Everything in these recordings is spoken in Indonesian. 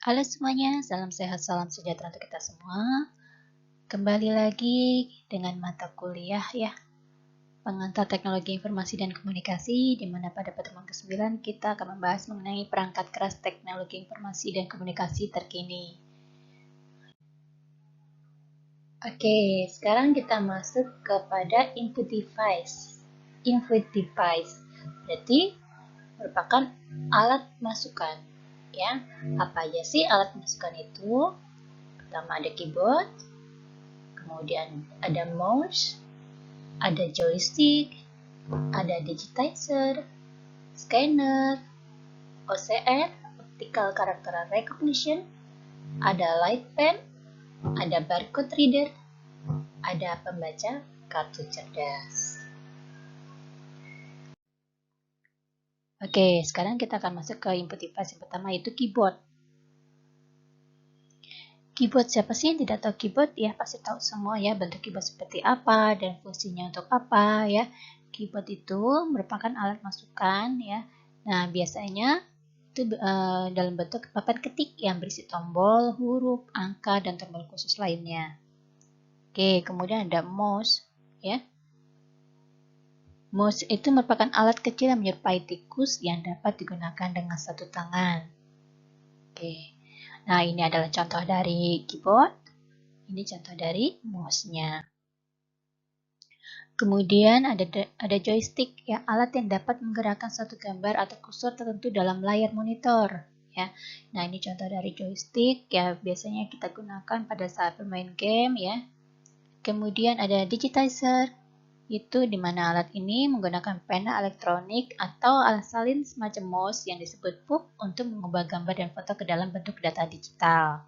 Halo semuanya, salam sehat, salam sejahtera untuk kita semua. Kembali lagi dengan mata kuliah ya, pengantar teknologi informasi dan komunikasi, di mana pada pertemuan ke-9 kita akan membahas mengenai perangkat keras teknologi informasi dan komunikasi terkini. Oke, sekarang kita masuk kepada input device. Input device berarti merupakan alat masukan. Ya, apa aja sih alat masukan itu? Pertama ada keyboard, kemudian ada mouse, ada joystick, ada digitizer, scanner, OCR, optical character recognition, ada light pen, ada barcode reader, ada pembaca kartu cerdas. Oke, sekarang kita akan masuk ke input device yang pertama, yaitu keyboard. Keyboard, siapa sih yang tidak tahu keyboard? Ya, pasti tahu semua ya, bentuk keyboard seperti apa dan fungsinya untuk apa ya. Keyboard itu merupakan alat masukan ya. Nah, biasanya itu dalam bentuk papan ketik yang berisi tombol, huruf, angka, dan tombol khusus lainnya. Oke, kemudian ada mouse ya. Mouse itu merupakan alat kecil yang menyerupai tikus yang dapat digunakan dengan satu tangan. Oke. Nah, ini adalah contoh dari keyboard. Ini contoh dari mouse-nya. Kemudian ada joystick, ya, alat yang dapat menggerakkan suatu gambar atau kursor tertentu dalam layar monitor. Ya. Nah, ini contoh dari joystick, ya, biasanya kita gunakan pada saat bermain game. Ya. Kemudian ada digitizer, itu di mana alat ini menggunakan pena elektronik atau alat salin semacam mouse yang disebut pub untuk mengubah gambar dan foto ke dalam bentuk data digital.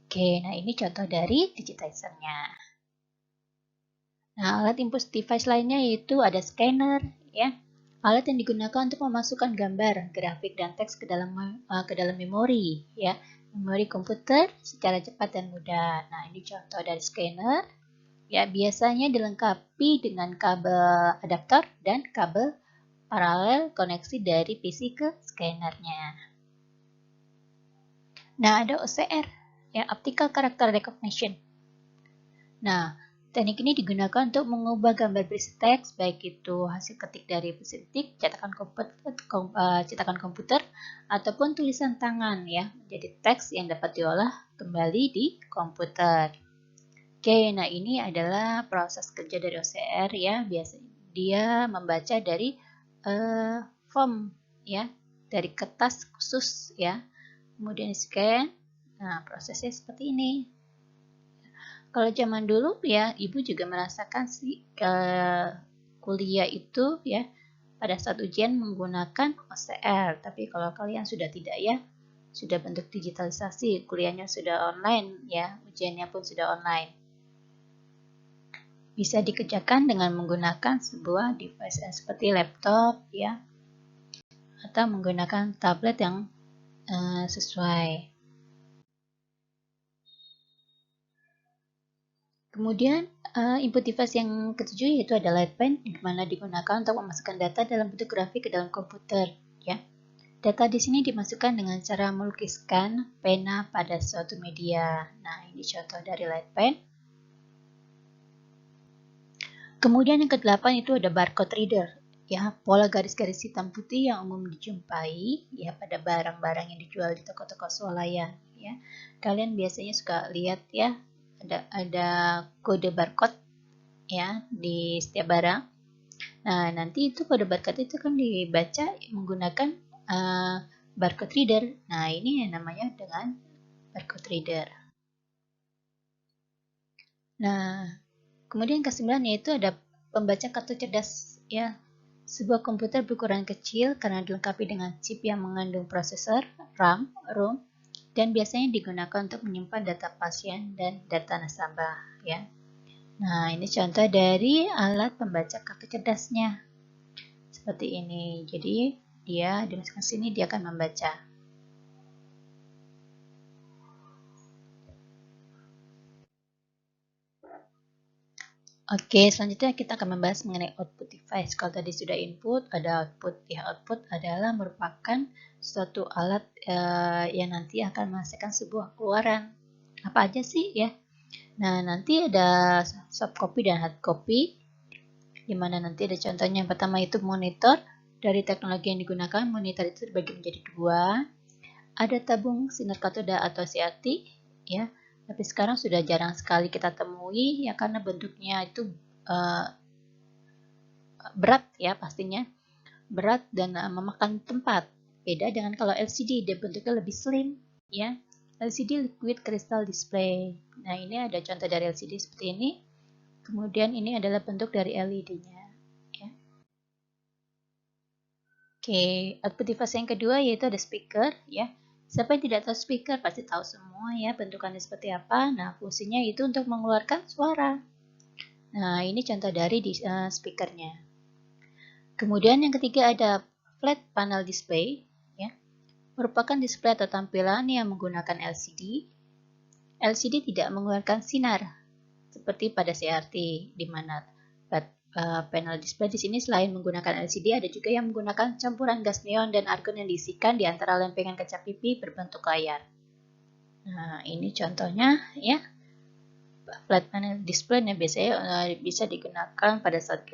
Oke, nah ini contoh dari digitizer-nya. Nah, alat input device lainnya yaitu ada scanner, ya. Alat yang digunakan untuk memasukkan gambar, grafik, dan teks ke dalam memori, ya. Memori komputer secara cepat dan mudah. Nah, ini contoh dari scanner. Ya, biasanya dilengkapi dengan kabel adaptor dan kabel paralel koneksi dari PC ke scannernya. Nah, ada OCR, ya, Optical Character Recognition. Nah, teknik ini digunakan untuk mengubah gambar berisi teks, baik itu hasil ketik dari mesin ketik, cetakan komputer, ataupun tulisan tangan, ya, menjadi teks yang dapat diolah kembali di komputer. Oke, nah ini adalah proses kerja dari OCR, ya. Biasanya dia membaca dari form, ya, dari kertas khusus, ya. Kemudian scan. Nah, prosesnya seperti ini. Kalau zaman dulu ya, ibu juga merasakan sih kuliah itu ya pada saat ujian menggunakan OCR. Tapi kalau kalian sudah tidak ya, sudah bentuk digitalisasi, kuliahnya sudah online ya, ujiannya pun sudah online. Bisa dikerjakan dengan menggunakan sebuah device seperti laptop ya, atau menggunakan tablet yang sesuai. Kemudian input device yang ketujuh yaitu ada light pen, di mana digunakan untuk memasukkan data dalam bentuk grafik ke dalam komputer. Ya, data di sini dimasukkan dengan cara melukiskan pena pada suatu media. Nah, ini contoh dari light pen. Kemudian yang ke-8 itu ada barcode reader. Ya, pola garis-garis hitam putih yang umum dijumpai ya pada barang-barang yang dijual di toko-toko swalayan. Ya, kalian biasanya suka lihat ya ada kode barcode ya di setiap barang. Nah, nanti itu kode barcode itu kan dibaca menggunakan barcode reader. Nah, ini yang namanya dengan barcode reader. Nah, kemudian ke-9 yaitu ada pembaca kartu cerdas ya. Sebuah komputer berukuran kecil karena dilengkapi dengan chip yang mengandung prosesor, RAM, ROM, dan biasanya digunakan untuk menyimpan data pasien dan data nasabah ya. Nah, ini contoh dari alat pembaca kartu cerdasnya. Seperti ini. Jadi, dia dimasukkan sini dia akan membaca. Oke, selanjutnya kita akan membahas mengenai output device. Kalau tadi sudah input, ada output. Ya, output adalah merupakan suatu alat yang nanti akan menghasilkan sebuah keluaran. Apa aja sih ya? Nah, nanti ada soft copy dan hard copy, di mana nanti ada contohnya. Yang pertama itu monitor. Dari teknologi yang digunakan, monitor itu dibagi menjadi dua. Ada tabung sinar katoda atau CRT, ya. Tapi sekarang sudah jarang sekali kita temui, ya karena bentuknya itu berat ya pastinya. Berat dan memakan tempat. Beda dengan kalau LCD, dia bentuknya lebih slim, ya. LCD liquid crystal display. Nah, ini ada contoh dari LCD seperti ini. Kemudian ini adalah bentuk dari LED-nya. Ya. Oke, output device yang kedua yaitu ada speaker, ya. Siapa yang tidak tahu speaker pasti tahu semua ya bentukannya seperti apa. Nah, fungsinya itu untuk mengeluarkan suara. Nah, ini contoh dari speakernya. Kemudian yang ketiga ada flat panel display, ya. Merupakan display atau tampilan yang menggunakan LCD. LCD tidak mengeluarkan sinar seperti pada CRT, di mana panel display di sini selain menggunakan LCD, ada juga yang menggunakan campuran gas neon dan argon yang diisikan di antara lempengan kaca pipi berbentuk layar. Nah, ini contohnya ya. Flat panel display yang biasanya bisa digunakan pada saat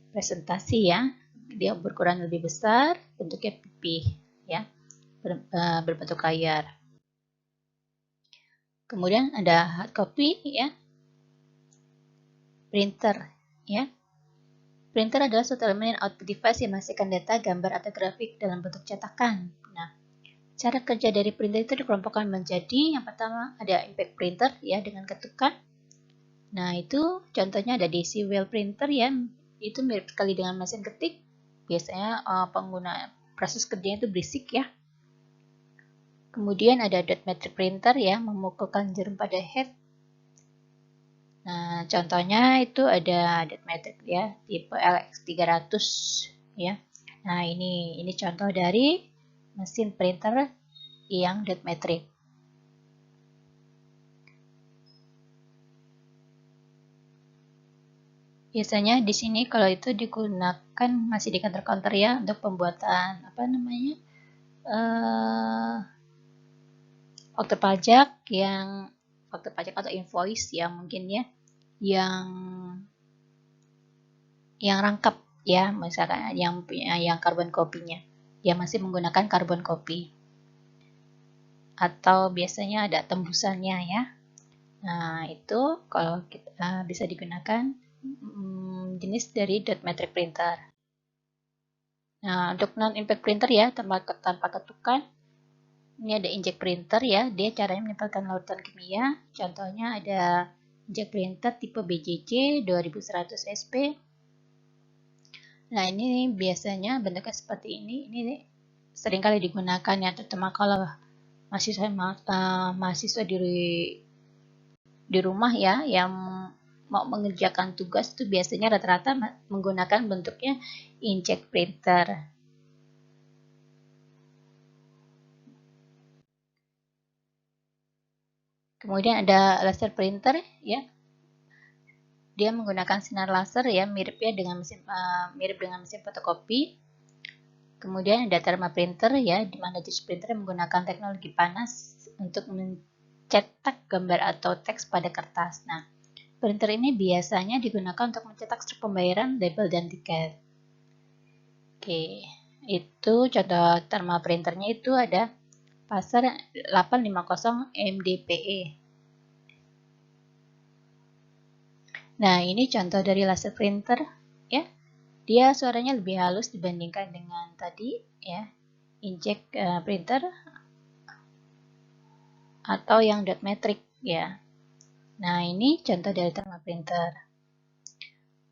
presentasi ya. Dia berukuran lebih besar, bentuknya pipi ya, berbentuk layar. Kemudian ada hard copy ya. Printer ya. Printer adalah suatu elemen output device yang menghasilkan data, gambar, atau grafik dalam bentuk cetakan. Nah, cara kerja dari printer itu dikelompokkan menjadi, yang pertama ada impact printer ya dengan ketukan. Nah, itu contohnya ada DC well printer ya, itu mirip sekali dengan mesin ketik. Biasanya pengguna proses kerjanya itu berisik ya. Kemudian ada dot matrix printer ya, memukulkan jarum pada head. Nah, contohnya itu ada dot matrix ya, tipe LX300 ya. Nah, ini contoh dari mesin printer yang dot matrix. Biasanya di sini kalau itu digunakan masih di kantor-kantor ya untuk pembuatan apa namanya faktur pajak atau invoice ya mungkin ya yang rangkap ya, misalkan yang carbon copy-nya dia masih menggunakan carbon copy atau biasanya ada tembusannya ya. Nah, itu kalau kita bisa digunakan jenis dari dot matrix printer. Nah, untuk non-impact printer ya, tanpa ketukan, ini ada inkjet printer ya, dia caranya menempelkan lautan kimia. Contohnya ada inkjet printer tipe BJJ 2100 SP. Nah, ini biasanya bentuknya seperti ini. Ini seringkali digunakan ya, terutama kalau mahasiswa di rumah ya, yang mau mengerjakan tugas itu biasanya rata-rata menggunakan bentuknya inkjet printer. Kemudian ada laser printer ya. Dia menggunakan sinar laser ya, mirip dengan mesin fotokopi. Kemudian ada thermal printer ya, di mana jenis printer menggunakan teknologi panas untuk mencetak gambar atau teks pada kertas. Nah, printer ini biasanya digunakan untuk mencetak struk pembayaran, label, dan tiket. Oke, itu contoh thermal printernya itu ada Pasar 850 MDPE. Nah, ini contoh dari laser printer ya. Dia suaranya lebih halus dibandingkan dengan tadi ya, inkjet printer atau yang dot matrix ya. Nah, ini contoh dari thermal printer.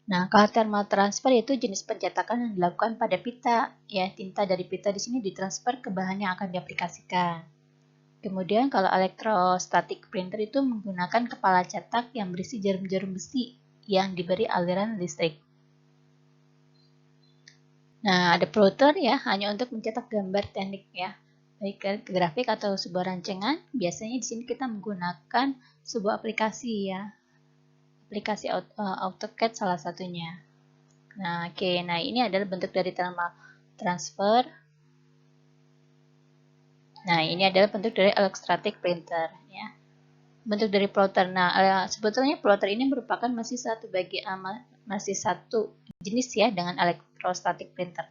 Nah, kalau thermal transfer itu jenis pencetakan yang dilakukan pada pita ya. Tinta dari pita di sini ditransfer ke bahan yang akan diaplikasikan. Kemudian kalau electrostatic printer itu menggunakan kepala cetak yang berisi jarum-jarum besi yang diberi aliran listrik. Nah, ada plotter ya, hanya untuk mencetak gambar teknik ya, baik grafik atau sebuah rancangan. Biasanya di sini kita menggunakan sebuah aplikasi ya, aplikasi AutoCAD salah satunya. Nah, oke. Nah, ini adalah bentuk dari thermal transfer. Nah, ini adalah bentuk dari electrostatic printer, ya. Bentuk dari plotter. Nah, sebetulnya plotter ini merupakan masih satu jenis ya dengan electrostatic printer.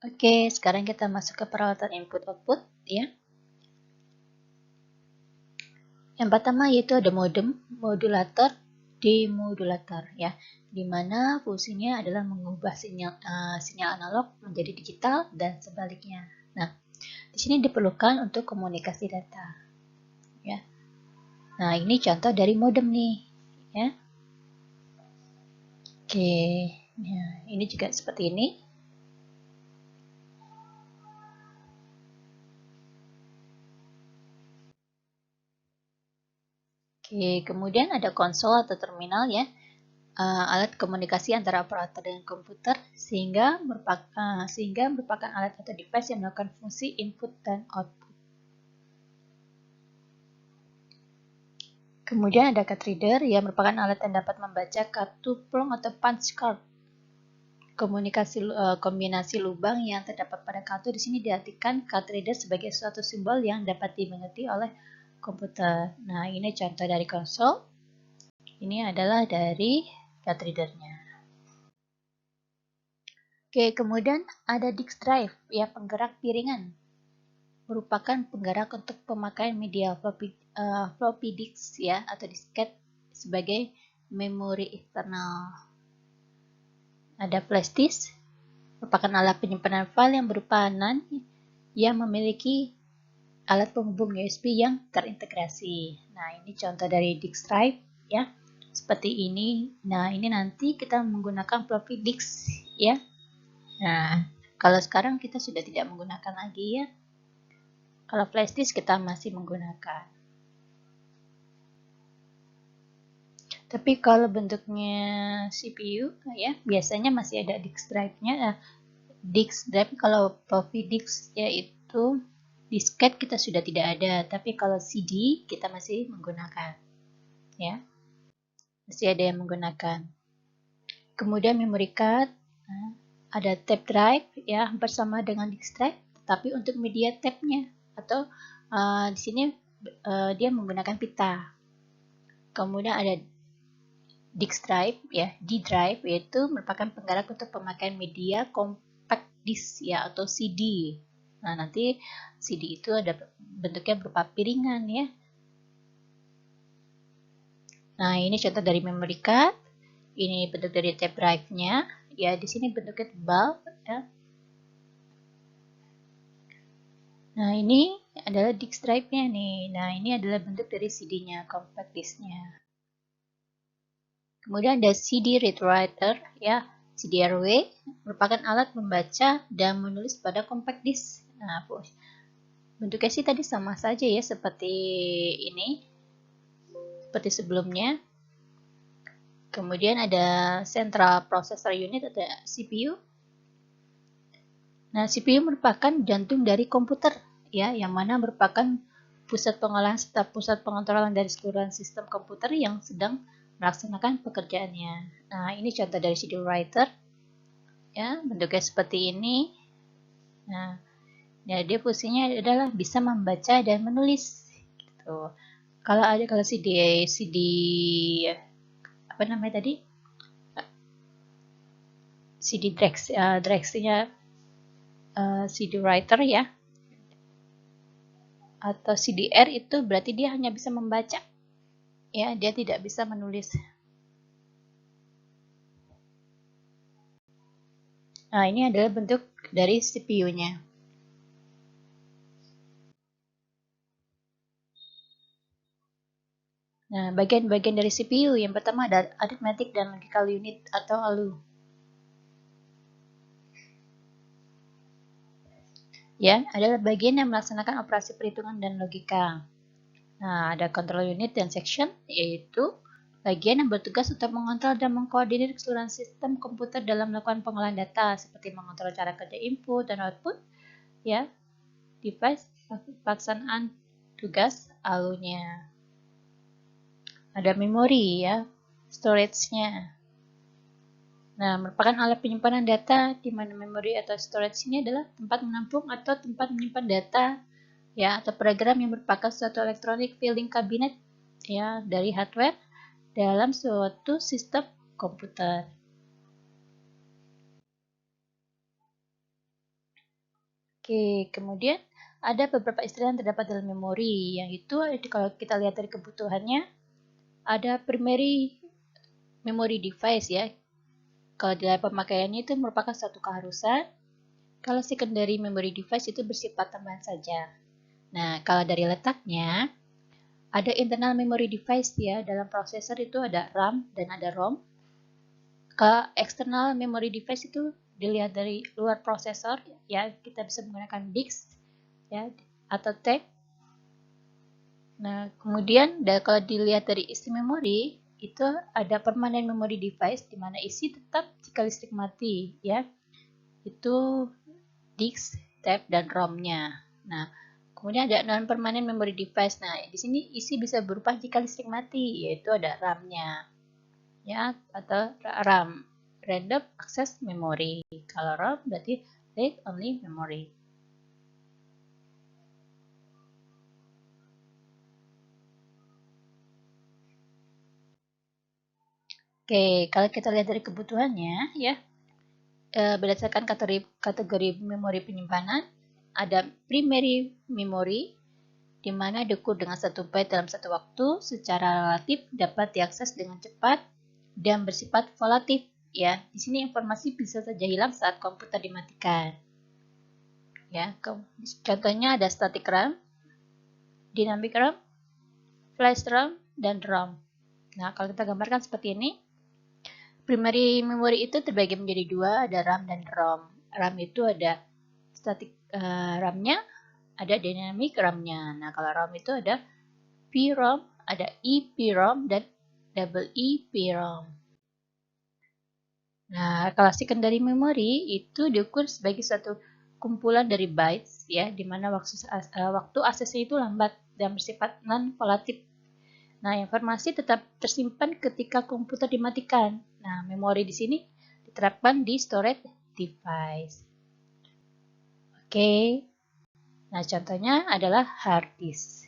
Oke, sekarang kita masuk ke peralatan input output ya. Yang pertama yaitu ada modem, modulator, demodulator ya, di mana fungsinya adalah mengubah sinyal analog menjadi digital dan sebaliknya. Nah, di sini diperlukan untuk komunikasi data ya. Nah, ini contoh dari modem nih ya. Oke, ya, ini juga seperti ini. Oke, kemudian ada konsol atau terminal ya, alat komunikasi antara operator dengan komputer sehingga merupakan alat atau device yang melakukan fungsi input dan output. Kemudian ada card reader yang merupakan alat yang dapat membaca kartu plong atau punch card. Kombinasi lubang yang terdapat pada kartu di sini diartikan card reader sebagai suatu simbol yang dapat dimengerti oleh komputer. Nah, ini contoh dari konsol. Ini adalah dari card readernya. Oke, kemudian ada disk drive, ya penggerak piringan. Merupakan penggerak untuk pemakaian media floppy disk ya atau disket sebagai memori eksternal. Ada flash disk, merupakan alat penyimpanan file yang berupa NAND yang memiliki alat penghubung USB yang terintegrasi. Nah, ini contoh dari disk drive ya. Seperti ini. Nah, ini nanti kita menggunakan floppy disk ya. Nah, kalau sekarang kita sudah tidak menggunakan lagi ya. Kalau flash disk kita masih menggunakan. Tapi kalau bentuknya CPU ya, biasanya masih ada disk drive-nya. Disk drive kalau floppy disk yaitu disket kita sudah tidak ada, tapi kalau CD kita masih menggunakan. Ya. Masih ada yang menggunakan. Kemudian memory card, ada tape drive ya, bersama dengan disk drive, tetapi untuk media tape-nya atau di sini dia menggunakan pita. Kemudian ada disk drive ya, D drive yaitu merupakan penggerak untuk pemakaian media compact disk ya atau CD. Nah, nanti CD itu ada bentuknya berupa piringan ya. Nah, ini contoh dari memory card. Ini bentuk dari tape drive-nya. Ya, di sini bentuknya tebal ya. Nah, ini adalah disk drive-nya nih. Nah, ini adalah bentuk dari CD-nya, compact disk-nya. Kemudian ada CD read writer ya, CDRW merupakan alat membaca dan menulis pada compact disk. Nah, bentuknya sih tadi sama saja ya seperti ini, seperti sebelumnya. Kemudian ada Central Processor Unit atau CPU. Nah, CPU merupakan jantung dari komputer ya, yang mana merupakan pusat pengolahan serta pusat pengontrolan dari seluruh sistem komputer yang sedang melaksanakan pekerjaannya. Nah, ini contoh dari CD writer. Ya, bentuknya seperti ini. Nah, ya dia fungsinya adalah bisa membaca dan menulis gitu. Kalau CD apa namanya tadi? CD Drex-nya CD writer ya. Atau CDR itu berarti dia hanya bisa membaca. Ya, dia tidak bisa menulis. Nah, ini adalah bentuk dari CPU-nya. Nah, bagian-bagian dari CPU yang pertama ada arithmetic dan logical unit atau ALU. Ya, adalah bagian yang melaksanakan operasi perhitungan dan logika. Nah, ada control unit dan section, yaitu bagian yang bertugas untuk mengontrol dan mengkoordinir keseluruhan sistem komputer dalam melakukan pengolahan data, seperti mengontrol cara kerja input dan output, ya, device pelaksanaan tugas ALU-nya. Ada memori ya, storage-nya. Nah, merupakan alat penyimpanan data di mana memori atau storage ini adalah tempat menampung atau tempat menyimpan data ya, atau program yang merupakan suatu electronic filing cabinet ya dari hardware dalam suatu sistem komputer. Oke, kemudian ada beberapa istilah yang terdapat dalam memori, yang itu kalau kita lihat dari kebutuhannya, ada primary memory device ya. Kalau dalam pemakaiannya itu merupakan suatu keharusan. Kalau secondary memory device itu bersifat tambahan saja. Nah, kalau dari letaknya, ada internal memory device ya. Dalam prosesor itu ada RAM dan ada ROM. Ke external memory device itu dilihat dari luar prosesor ya, kita bisa menggunakan disk ya atau tape. Nah, kemudian kalau dilihat dari isi memori, itu ada permanent memory device di mana isi tetap jika listrik mati ya. Itu disk, tape, dan ROM-nya. Nah, kemudian ada non permanent memory device. Nah, di sini isi bisa berubah jika listrik mati, yaitu ada RAM-nya ya, atau RAM, random access memory. Kalau ROM berarti read only memory. Oke, kalau kita lihat dari kebutuhannya ya, berdasarkan kategori memori penyimpanan, ada primary memory, di mana diukur dengan 1 byte dalam satu waktu, secara relatif dapat diakses dengan cepat dan bersifat volatil. Ya, di sini informasi bisa saja hilang saat komputer dimatikan. Ya, contohnya ada static RAM, dynamic RAM, flash RAM, dan ROM. Nah, kalau kita gambarkan seperti ini, primary memory itu terbagi menjadi dua, ada RAM dan ROM. RAM itu ada static RAM-nya, ada dynamic RAM-nya. Nah, kalau ROM itu ada PROM, ada EPROM, dan double EPROM. Nah, kalau secondary memory itu diukur sebagai satu kumpulan dari bytes, ya, di mana waktu aksesnya itu lambat dan bersifat non-volatil. Nah, informasi tetap tersimpan ketika komputer dimatikan. Nah, memori di sini diterapkan di storage device. Oke, nah contohnya adalah hard disk.